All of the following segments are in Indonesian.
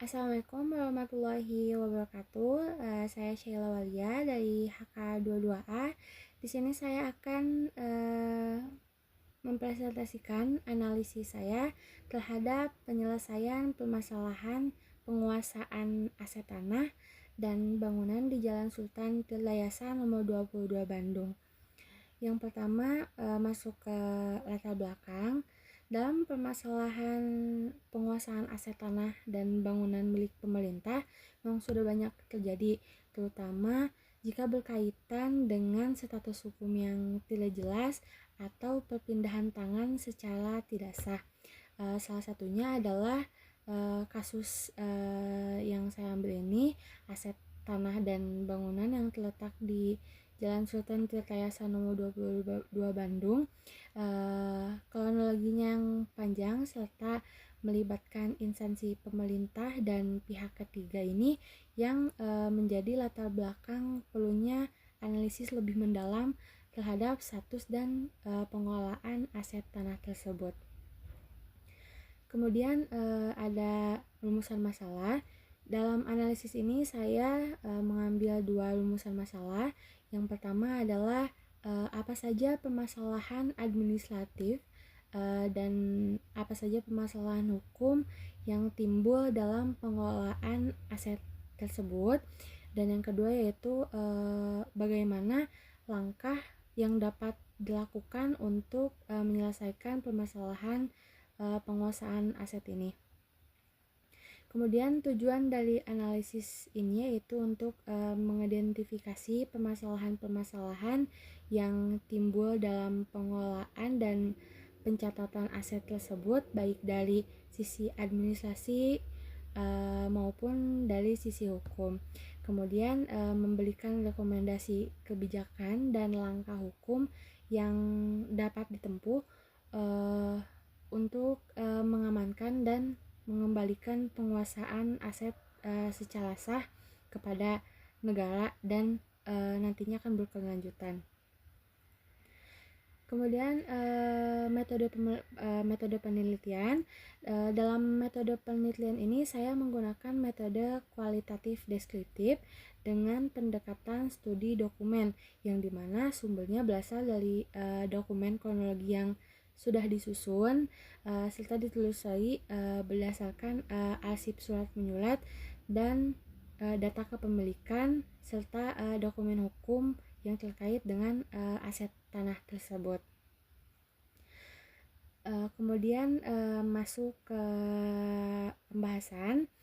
Assalamualaikum warahmatullahi wabarakatuh. Saya Sheila Walia dari HK22A. Di sini saya akan mempresentasikan analisis saya terhadap penyelesaian permasalahan penguasaan aset tanah dan bangunan di Jalan Sultan Tirtayasa nomor 22 Bandung. Yang pertama, masuk ke latar belakang. Dalam permasalahan penguasaan aset tanah dan bangunan milik pemerintah memang sudah banyak terjadi, terutama jika berkaitan dengan status hukum yang tidak jelas atau perpindahan tangan secara tidak sah. Salah satunya adalah kasus yang saya ambil ini, aset tanah dan bangunan yang terletak di Jalan Sultan Tirtayasa nomor 22 Bandung. Kronologinya yang panjang serta melibatkan instansi pemerintah dan pihak ketiga ini yang menjadi latar belakang perlunya analisis lebih mendalam terhadap status dan pengelolaan aset tanah tersebut. Kemudian ada rumusan masalah. Dalam analisis ini saya mengambil dua rumusan masalah. Yang pertama adalah apa saja permasalahan administratif dan apa saja permasalahan hukum yang timbul dalam pengelolaan aset tersebut. Dan yang kedua yaitu bagaimana langkah yang dapat dilakukan untuk menyelesaikan permasalahan penguasaan aset ini. Kemudian tujuan dari analisis ini yaitu untuk mengidentifikasi permasalahan-permasalahan yang timbul dalam pengelolaan dan pencatatan aset tersebut, baik dari sisi administrasi maupun dari sisi hukum. Kemudian memberikan rekomendasi kebijakan dan langkah hukum yang dapat ditempuh untuk mengamankan dan mengembalikan penguasaan aset secara sah kepada negara dan nantinya akan berkelanjutan. Kemudian metode penelitian. Dalam metode penelitian ini saya menggunakan metode kualitatif deskriptif dengan pendekatan studi dokumen yang dimana sumbernya berasal dari dokumen kronologi yang sudah disusun serta ditelusuri berdasarkan arsip surat menyurat dan data kepemilikan serta dokumen hukum yang terkait dengan aset tanah tersebut. Kemudian masuk ke pembahasan.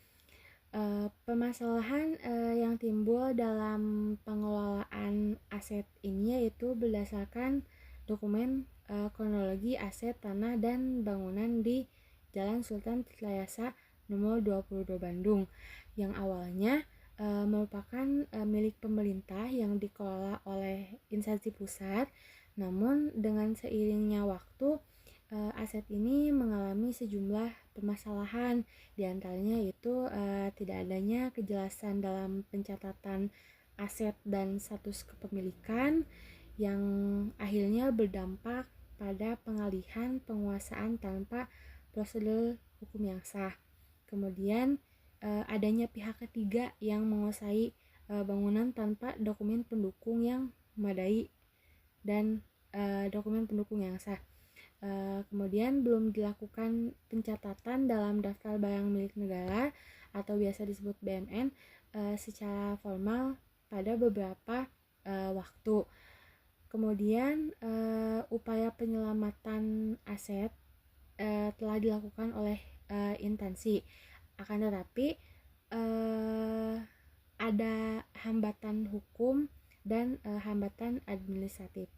Permasalahan yang timbul dalam pengelolaan aset ini yaitu berdasarkan dokumen kronologi aset tanah dan bangunan di Jalan Sultan Tirtayasa nomor 22 Bandung yang awalnya merupakan milik pemerintah yang dikelola oleh instansi pusat. Namun dengan seiringnya waktu aset ini mengalami sejumlah permasalahan, diantaranya yaitu tidak adanya kejelasan dalam pencatatan aset dan status kepemilikan yang akhirnya berdampak pada pengalihan penguasaan tanpa prosedur hukum yang sah. Kemudian adanya pihak ketiga yang menguasai bangunan tanpa dokumen pendukung yang memadai dan dokumen pendukung yang sah. Kemudian belum dilakukan pencatatan dalam daftar barang milik negara atau biasa disebut BMN secara formal pada beberapa waktu. Kemudian upaya penyelamatan aset telah dilakukan oleh instansi, akan tetapi ada hambatan hukum dan hambatan administratif.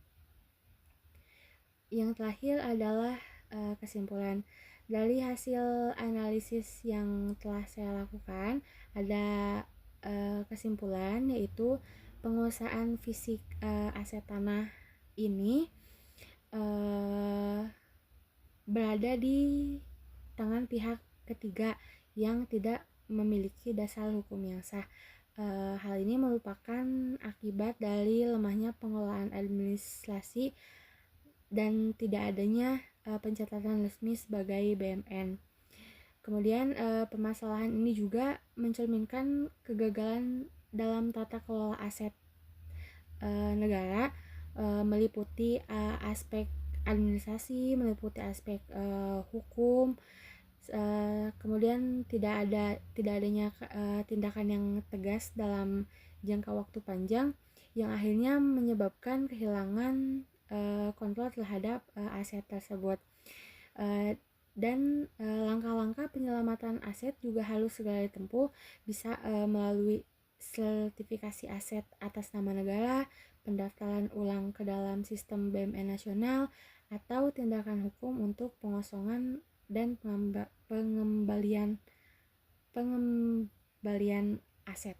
Yang terakhir adalah kesimpulan. Dari hasil analisis yang telah saya lakukan, ada kesimpulan yaitu penguasaan fisik aset tanah ini berada di tangan pihak ketiga yang tidak memiliki dasar hukum yang sah. Hal ini merupakan akibat dari lemahnya pengelolaan administrasi dan tidak adanya pencatatan resmi sebagai BMN. Kemudian permasalahan ini juga mencerminkan kegagalan dalam tata kelola aset negara, meliputi aspek administrasi, meliputi aspek hukum, kemudian tidak adanya tindakan yang tegas dalam jangka waktu panjang yang akhirnya menyebabkan kehilangan kontrol terhadap aset tersebut. Dan langkah-langkah penyelamatan aset juga harus segera ditempuh, bisa melalui sertifikasi aset atas nama negara, pendaftaran ulang ke dalam sistem BUMN nasional, atau tindakan hukum untuk pengosongan dan pengembalian aset.